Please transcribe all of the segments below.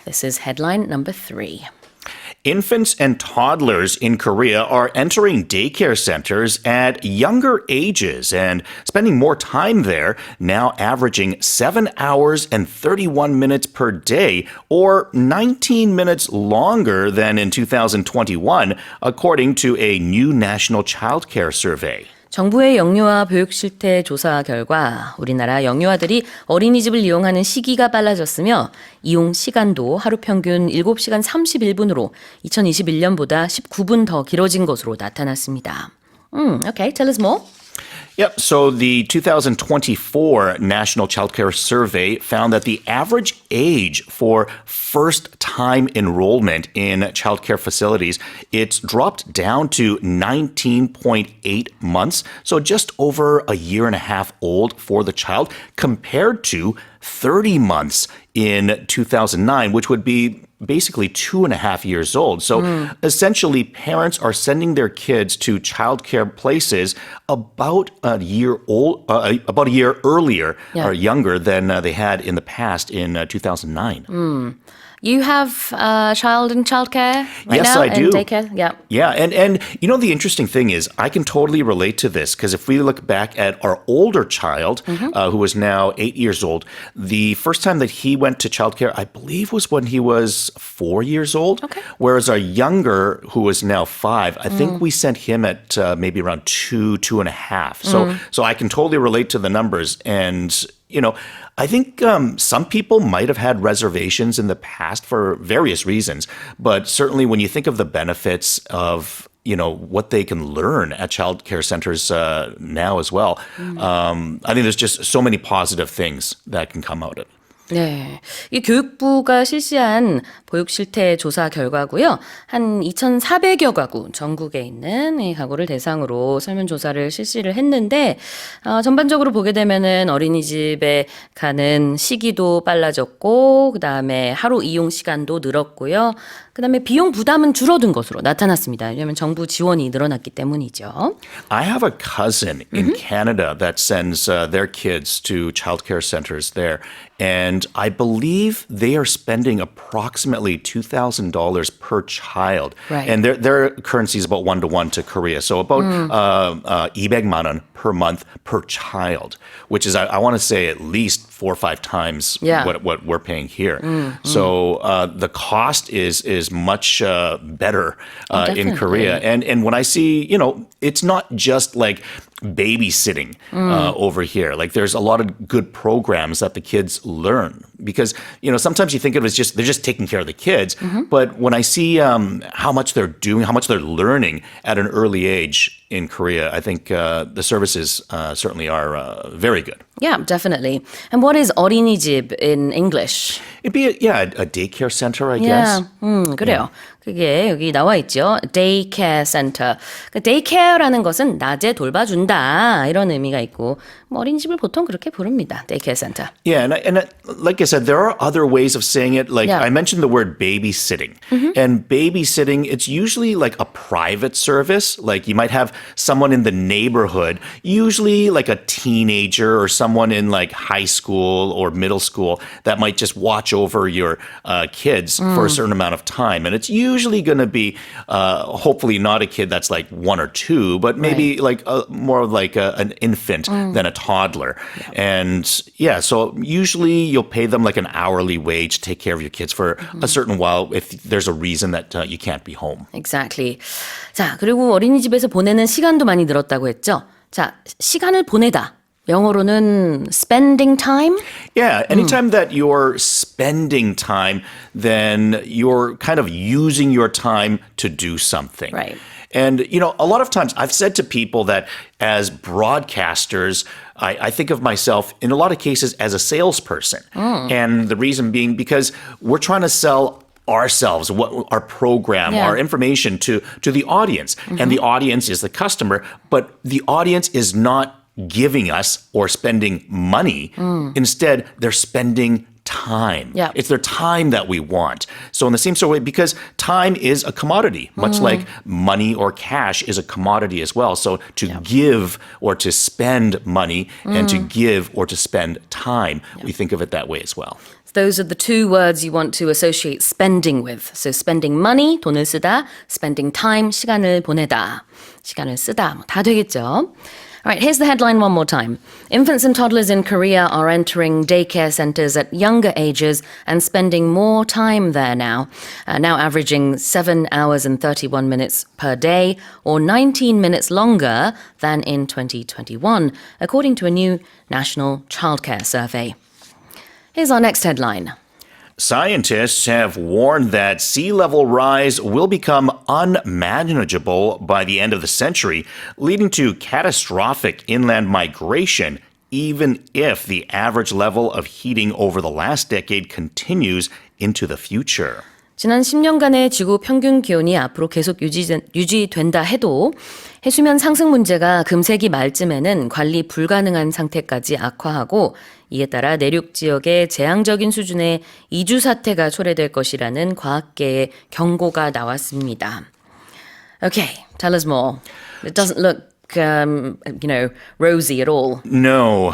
This is headline number 3. Infants and toddlers in Korea are entering daycare centers at younger ages and spending more time there, now averaging 7 hours and 31 minutes per day, or 19 minutes longer than in 2021, according to a new national childcare survey. 정부의 영유아 보육실태 조사 결과 우리나라 영유아들이 어린이집을 이용하는 시기가 빨라졌으며 이용 시간도 하루 평균 7시간 31분으로 2021년보다 19분 더 길어진 것으로 나타났습니다. Okay, tell us more. Yep. So the 2024 National Childcare Survey found that the average age for first-time enrollment in childcare facilities, it's dropped down to 19.8 months, so just over a year and a half old for the child, compared to 30 months in 2009, which would be basically 2.5 years old. So essentially, parents are sending their kids to childcare places about a year earlier or younger than they had in the past in 2009. You have a child in childcare right Yes, now? I do. And daycare? Yeah. Yeah, and you know, the interesting thing is I can totally relate to this because if we look back at our older child, who is now 8 years old, the first time that he went to childcare, I believe, was when he was 4 years old. Okay. Whereas our younger, who is now 5, I think we sent him at maybe around 2.5. So I can totally relate to the numbers. And you know, I think some people might have had reservations in the past for various reasons, but certainly when you think of the benefits of what they can learn at child care centers now as well, I think there's just so many positive things that can come out of it. 네, 이 교육부가 실시한 보육실태 조사 결과고요. 한 2,400여 가구 전국에 있는 이 가구를 대상으로 설문조사를 실시를 했는데 전반적으로 보게 되면은 어린이집에 가는 시기도 빨라졌고 그다음에 하루 이용 시간도 늘었고요. 그다음에 비용 부담은 줄어든 것으로 나타났습니다. 왜냐하면 정부 지원이 늘어났기 때문이죠. I have a cousin in Canada that sends their kids to childcare centers there. And I believe they are spending approximately $2,000 per child. Right. And their currency is about 1-to-1 to Korea. So about 200만 원 per month per child, which is, I want to say, at least 4 or 5 times what we're paying here. So the cost is much better in Korea. And when I see, it's not just like babysitting over here. Like there's a lot of good programs that the kids learn because, sometimes you think of it as they're just taking care of the kids. But when I see how much they're doing, how much they're learning at an early age in Korea, I think the services certainly are very good. Yeah, definitely. And what is 어린이집 in English? It'd be a daycare center, I guess. 그래요. 그게 여기 나와 있죠. Daycare Center. 그러니까 daycare라는 것은 낮에 돌봐준다 이런 의미가 있고 어린이집을 보통 그렇게 부릅니다. Daycare Center. Yeah, and like I said, there are other ways of saying it. Like I mentioned the word babysitting. And babysitting, it's usually like a private service. Like you might have someone in the neighborhood, usually like a teenager or someone in like high school or middle school that might just watch over your kids for a certain amount of time. And it's usually going to be hopefully not a kid that's like 1 or 2, but maybe like more like an infant than a toddler. And so usually you'll pay them like an hourly wage to take care of your kids for a certain while if there's a reason that you can't be home. Exactly. 자, 그리고 어린이집에서 보내는 시간도 많이 늘었다고 했죠. 자, 시간을 보내다. 영어로는 spending time? Yeah, anytime that you're spending time, then you're kind of using your time to do something. Right. And, a lot of times I've said to people that as broadcasters, I think of myself in a lot of cases as a salesperson. And the reason being because we're trying to sell ourselves, our program, our information to the audience. And the audience is the customer, but the audience is not giving us or spending money. Instead, they're spending time. Yeah. It's their time that we want. So in the same sort of way, because time is a commodity, much like money or cash is a commodity as well. So to give or to spend money and to give or to spend time, we think of it that way as well. Those are the two words you want to associate spending with. So spending money, 돈을 쓰다, spending time, 시간을 보내다, 시간을 쓰다, 다 되겠죠. All right, here's the headline one more time. Infants and toddlers in Korea are entering daycare centers at younger ages and spending more time there now, now averaging 7 hours and 31 minutes per day, or 19 minutes longer than in 2021, according to a new national childcare survey. Here's our next headline. Scientists have warned that sea level rise will become unmanageable by the end of the century, leading to catastrophic inland migration, even if the average level of heating over the last decade continues into the future. 지난 10년간의 지구 평균 기온이 앞으로 계속 유지된다 해도 해수면 상승 문제가 금세기 말쯤에는 관리 불가능한 상태까지 악화하고 이에 따라 내륙 지역의 재앙적인 수준의 이주 사태가 초래될 것이라는 과학계의 경고가 나왔습니다. Okay, tell us more. It doesn't look rosy at all. No,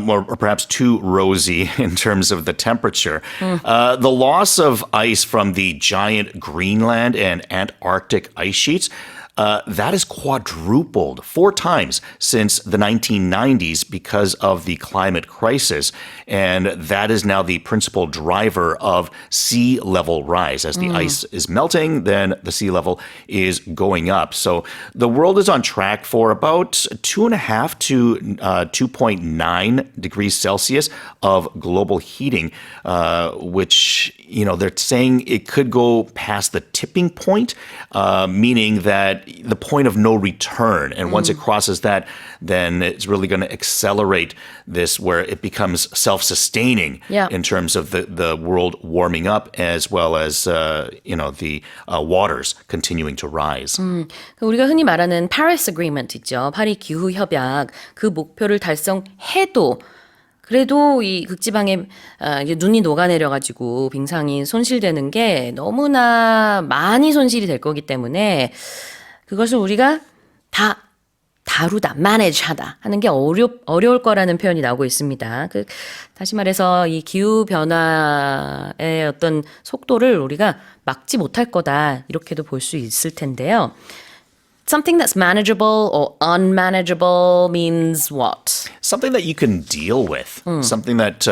or perhaps too rosy in terms of the temperature. The loss of ice from the giant Greenland and Antarctic ice sheets, that has quadrupled 4 times since the 1990s because of the climate crisis. And that is now the principal driver of sea level rise. As the ice is melting, then the sea level is going up. So the world is on track for about 2.5 to 2.9 degrees Celsius of global heating, which, they're saying it could go past the tipping point, meaning that the point of no return. And once it crosses that, then it's really going to accelerate this where it becomes self-sustaining in terms of the world warming up as well as, the waters continuing to rise. 우리가 흔히 말하는 Paris Agreement 있죠. 파리 기후 협약. 그 목표를 달성해도 그래도 이 극지방에 눈이 녹아내려가지고 빙상이 손실되는 게 너무나 많이 손실이 될 거기 때문에 그것을 우리가 다 다루다, manage하다 하는 게 어려울 거라는 표현이 나오고 있습니다. 다시 말해서 이 기후 변화의 어떤 속도를 우리가 막지 못할 거다 이렇게도 볼 수 있을 텐데요. Something that's manageable or unmanageable means what? Something that you can deal with, something that,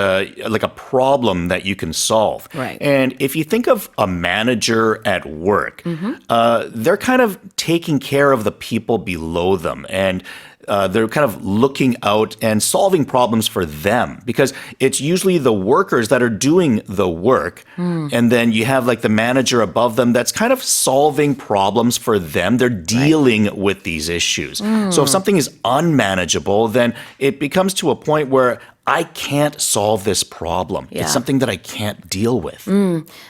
like a problem that you can solve. Right. And if you think of a manager at work, they're kind of taking care of the people below them. And they're kind of looking out and solving problems for them because it's usually the workers that are doing the work. And then you have like the manager above them that's kind of solving problems for them. They're dealing with these issues. So if something is unmanageable, then it becomes to a point where I can't solve this problem. Yeah. It's something that I can't deal with.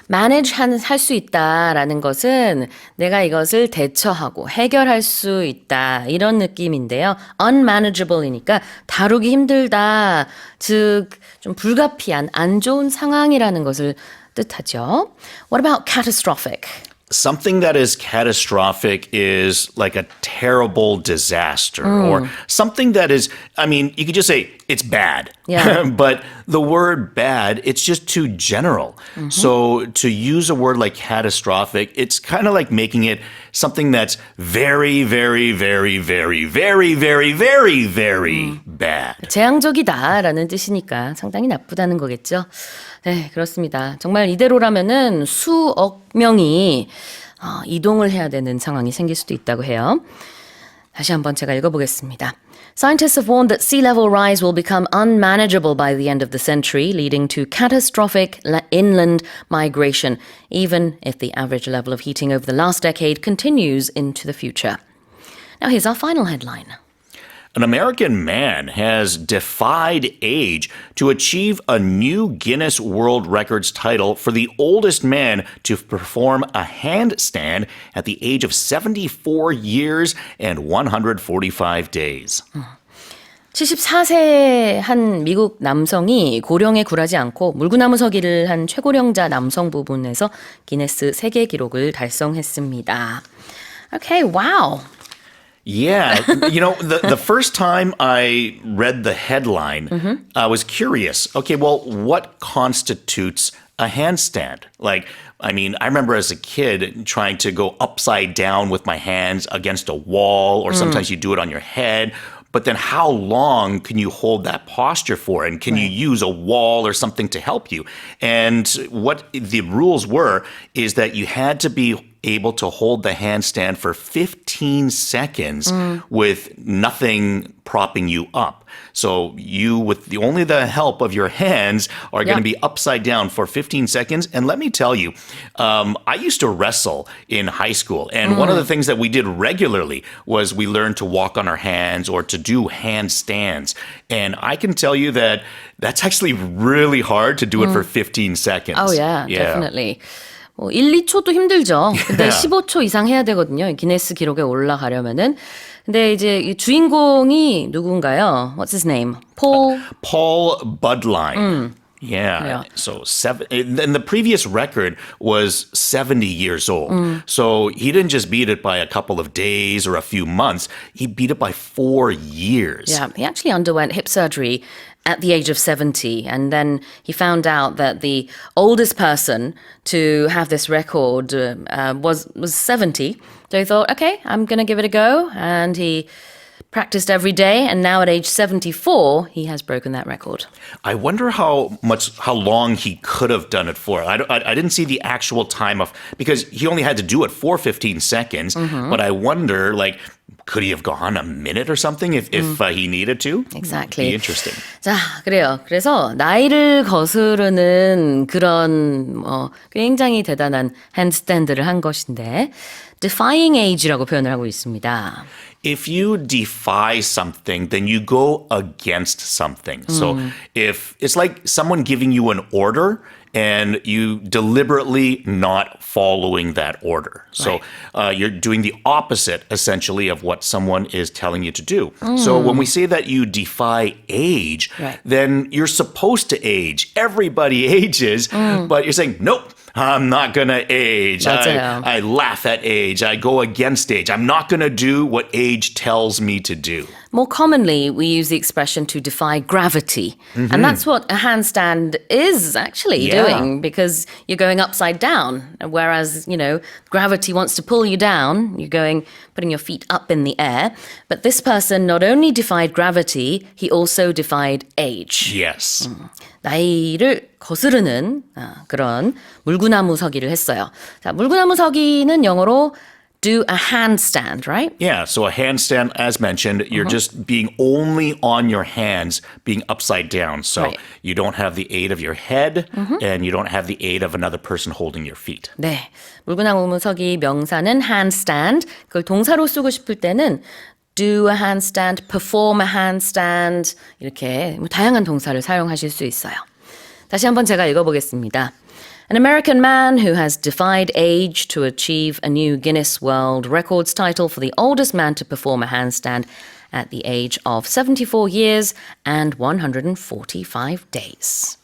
manage 할 수 있다라는 것은 내가 이것을 대처하고 해결할 수 있다 이런 느낌인데요. unmanageable이니까 다루기 힘들다, 즉 좀 불가피한 안 좋은 상황이라는 것을 뜻하죠. What about catastrophic? Something that is catastrophic is like a terrible disaster or something that is, you could just say it's bad. Yeah. But the word bad, it's just too general. So to use a word like catastrophic, it's kind of like making it something that's very, very, very, very, very, very, very, very bad. 재앙적이다라는 뜻이니까 상당히 나쁘다는 거겠죠. 네, 그렇습니다. 정말 이대로라면은 수억 명이 이동을 해야 되는 상황이 생길 수도 있다고 해요. 다시 한번 제가 읽어보겠습니다. Scientists have warned that sea level rise will become unmanageable by the end of the century, leading to catastrophic inland migration, even if the average level of heating over the last decade continues into the future. Now here's our final headline. An American man has defied age to achieve a new Guinness World Records title for the oldest man to perform a handstand at the age of 74 years and 145 days. 74세 한 미국 남성이 고령에 굴하지 않고 물구나무 서기를 한 최고령자 남성 부분에서 기네스 세계 기록을 달성했습니다. Okay, wow. Yeah, the first time I read the headline, I was curious. Okay, well, what constitutes a handstand? I remember as a kid trying to go upside down with my hands against a wall, or sometimes you do it on your head. But then how long can you hold that posture for? And can you use a wall or something to help you? And what the rules were is that you had to be able to hold the handstand for 15 seconds with nothing propping you up. So you, with only the help of your hands, are going to be upside down for 15 seconds. And let me tell you, I used to wrestle in high school. And one of the things that we did regularly was we learned to walk on our hands or to do handstands. And I can tell you that that's actually really hard to do it for 15 seconds. Oh, yeah, definitely. 1, 2초도 힘들죠. 근데 15초 이상 해야 되거든요. 기네스 기록에 올라가려면은. 근데 이제 이 주인공이 누군가요? What's his name? Paul Budline. Yeah. So and the previous record was 70 years old. So he didn't just beat it by a couple of days or a few months. He beat it by 4 years. Yeah, he actually underwent hip surgery at the age of 70. And then he found out that the oldest person to have this record was 70. So he thought, okay, I'm going to give it a go. And he practiced every day. And now at age 74, he has broken that record. I wonder how long he could have done it for. I didn't see the actual time because he only had to do it for 15 seconds. But I wonder, could he have gone a minute or something if he needed to? Exactly. Be interesting. 자, 그래요. 그래서 나이를 거스르는 그런 굉장히 대단한 핸드스탠드를 한 것인데 defying age라고 표현을 하고 있습니다. If you defy something, then you go against something. So if it's like someone giving you an order and you deliberately not following that order. So you're doing the opposite, essentially, of what someone is telling you to do. So when we say that you defy age, then you're supposed to age. Everybody ages, but you're saying, nope. I'm not going to age. I laugh at age. I go against age. I'm not going to do what age tells me to do. More commonly, we use the expression to defy gravity. And that's what a handstand is actually doing because you're going upside down. Whereas, gravity wants to pull you down. You're putting your feet up in the air. But this person not only defied gravity, he also defied age. Yes. 나이를 거스르는 그런 물구나무 서기를 했어요. 자, 물구나무 서기는 영어로 do a handstand, right? Yeah, so a handstand, as mentioned, you're just being only on your hands, being upside down. So you don't have the aid of your head and you don't have the aid of another person holding your feet. 네, 물구나무 서기 명사는 handstand. 그걸 동사로 쓰고 싶을 때는 do a handstand, perform a handstand 이렇게 다양한 동사를 사용하실 수 있어요. 다시 한번 제가 읽어보겠습니다. An American man who has defied age to achieve a new Guinness World Records title for the oldest man to perform a handstand at the age of 74 years and 145 days.